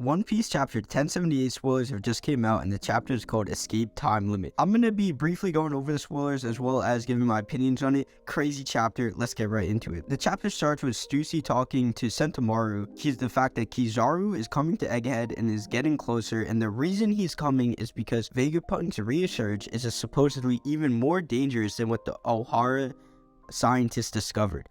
One Piece chapter 1078 spoilers have just came out, and the chapter is called Escape Time Limit. I'm going to be briefly going over the spoilers as well as giving my opinions on it. Crazy chapter, let's get right into it. The chapter starts with Stussy talking to Sentomaru. He's the fact that Kizaru is coming to Egghead and is getting closer, and the reason he's coming is because Vegapunk's research is supposedly even more dangerous than what the Ohara scientists discovered.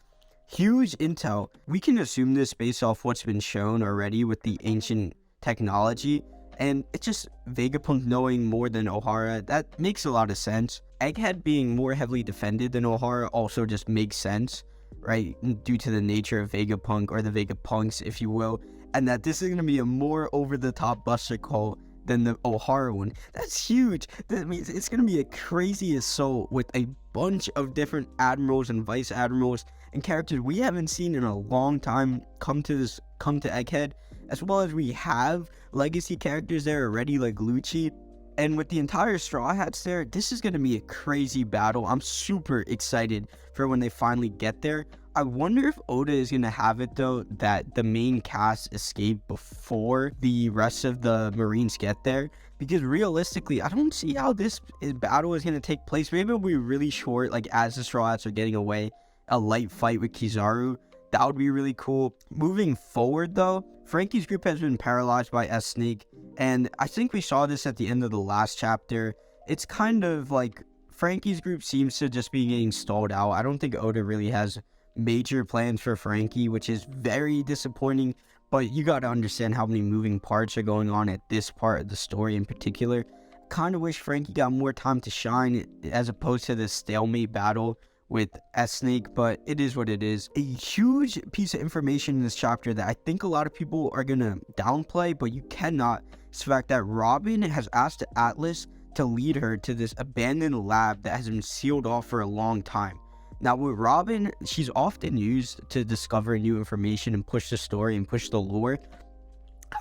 Huge intel. We can assume this based off what's been shown already with the ancient technology, and it's just Vegapunk knowing more than Ohara. That makes a lot of sense. Egghead being more heavily defended than Ohara also just makes sense, right, due to the nature of Vegapunk, or the Vegapunks if you will, and that this is going to be a more over-the-top Buster Call than the Ohara one. That's huge. That means it's going to be a crazy assault with a bunch of different admirals and vice admirals and characters we haven't seen in a long time come to Egghead, as well as we have legacy characters there already like Lucci. And with the entire Straw Hats there, this is going to be a crazy battle. I'm super excited for when they finally get there. I wonder if Oda is going to have it though that the main cast escape before the rest of the Marines get there, because realistically I don't see how this battle is going to take place. Maybe it'll be really short, like as the Straw Hats are getting away, a light fight with Kizaru. That would be really cool. Moving forward though, Franky's group has been paralyzed by S-Snake, and I think we saw this at the end of the last chapter. It's kind of like Franky's group seems to just be getting stalled out. I don't think Oda really has major plans for Franky, which is very disappointing, but you got to understand how many moving parts are going on at this part of the story in particular. Kind of wish Franky got more time to shine as opposed to this stalemate battle with S-Snake, but it is what it is. A huge piece of information in this chapter that I think a lot of people are gonna downplay, but you cannot, is the fact that Robin has asked Atlas to lead her to this abandoned lab that has been sealed off for a long time. Now with Robin, she's often used to discover new information and push the story and push the lore.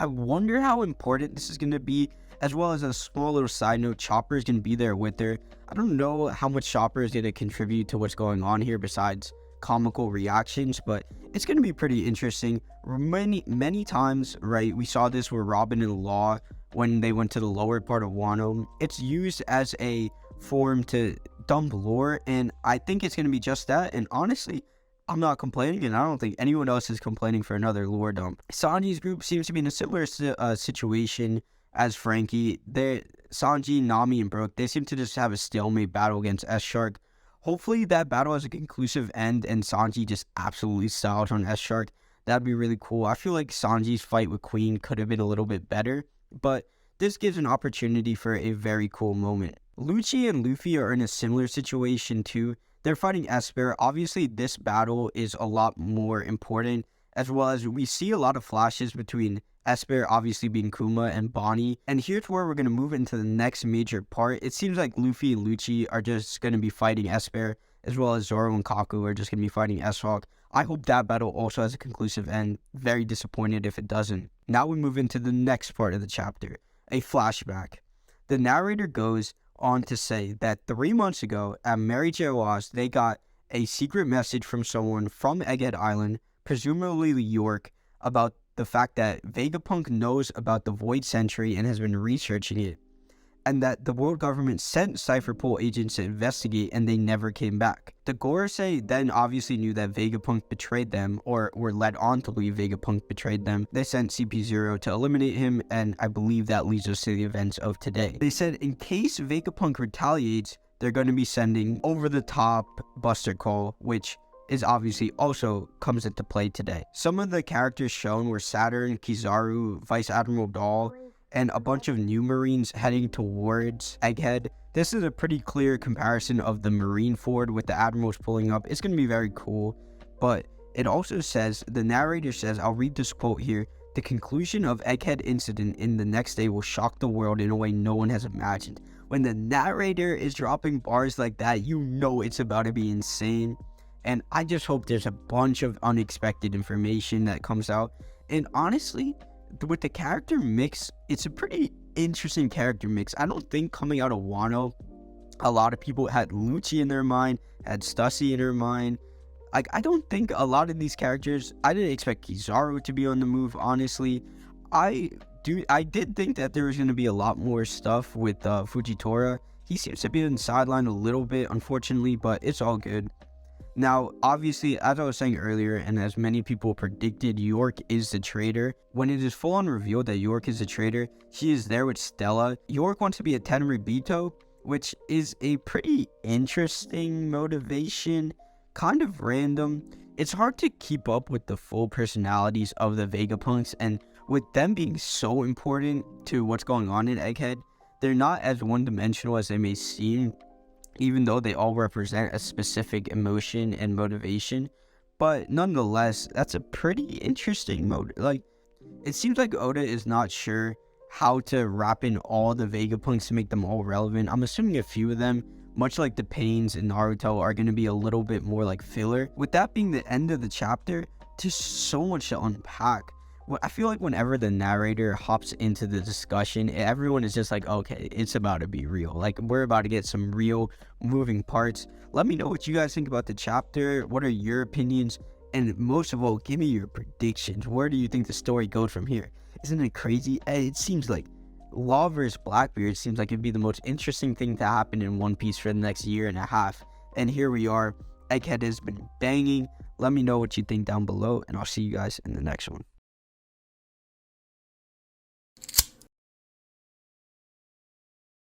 I wonder how important this is going to be, as well as a small little side note, Chopper is going to be there with her. I don't know how much Chopper is going to contribute to what's going on here besides comical reactions, but it's going to be pretty interesting. Many times, right, we saw this with Robin and Law when they went to the lower part of Wano. It's used as a form to dump lore, and I think it's going to be just that. And honestly, I'm not complaining, and I don't think anyone else is complaining for another lore dump. Sanji's group seems to be in a similar situation as Franky. Sanji, Nami, and Brook, they seem to just have a stalemate battle against S-Shark. Hopefully that battle has a conclusive end and Sanji just absolutely styles on S-Shark. That'd be really cool. I feel like Sanji's fight with Queen could have been a little bit better, but this gives an opportunity for a very cool moment. Lucci and Luffy are in a similar situation too. They're fighting Esper. Obviously, this battle is a lot more important, as well as we see a lot of flashes between Esper obviously being Kuma and Bonnie. And here's where we're going to move into the next major part. It seems like Luffy and Lucci are just going to be fighting Esper, as well as Zoro and Kaku are just going to be fighting S-Hawk. I hope that battle also has a conclusive end. Very disappointed if it doesn't. Now we move into the next part of the chapter, a flashback. The narrator goes on to say that 3 months ago at Mary J. Ross, they got a secret message from someone from Egghead Island, presumably York, about the fact that Vegapunk knows about the Void Century and has been researching it, and that the world government sent Cypherpole agents to investigate and they never came back. The Gorosei then obviously knew that Vegapunk betrayed them, or were led on to believe Vegapunk betrayed them. They sent CP0 to eliminate him, and I believe that leads us to the events of today. They said in case Vegapunk retaliates, they're going to be sending over-the-top Buster Call, which is obviously also comes into play today. Some of the characters shown were Saturn, Kizaru, Vice Admiral Dahl, and a bunch of new Marines heading towards Egghead. This is a pretty clear comparison of the Marine Ford with the Admirals pulling up. It's going to be very cool, but it also says, the narrator says, I'll read this quote here, the conclusion of Egghead incident in the next day will shock the world in a way no one has imagined. When the narrator is dropping bars like that, you know it's about to be insane. And I just hope there's a bunch of unexpected information that comes out. And honestly, with the character mix, it's a pretty interesting character mix. I don't think coming out of Wano, a lot of people had Lucci in their mind, had Stussy in their mind. Like, I don't think a lot of these characters, I didn't expect Kizaru to be on the move, honestly. I I did think that there was going to be a lot more stuff with Fujitora. He seems to be on the sideline a little bit, unfortunately, but it's all good. Now, obviously, as I was saying earlier, and as many people predicted, York is the traitor. When it is full on revealed that York is the traitor, she is there with Stella. York wants to be a Tenryubito, which is a pretty interesting motivation, kind of random. It's hard to keep up with the full personalities of the Vegapunks, and with them being so important to what's going on in Egghead, they're not as one-dimensional as they may seem, even though they all represent a specific emotion and motivation. But nonetheless, that's a pretty interesting mode. Like, it seems like Oda is not sure how to wrap in all the Vegapunks to make them all relevant. I'm assuming a few of them, much like the Pains in Naruto, are going to be a little bit more like filler. With that being the end of the chapter, there's so much to unpack. I feel like whenever the narrator hops into the discussion, everyone is just like, okay, it's about to be real. Like, we're about to get some real moving parts. Let me know what you guys think about the chapter. What are your opinions? And most of all, give me your predictions. Where do you think the story goes from here? Isn't it crazy? It seems like Law vs. Blackbeard seems like it'd be the most interesting thing to happen in One Piece for the next year and a half. And here we are. Egghead has been banging. Let me know what you think down below, and I'll see you guys in the next one.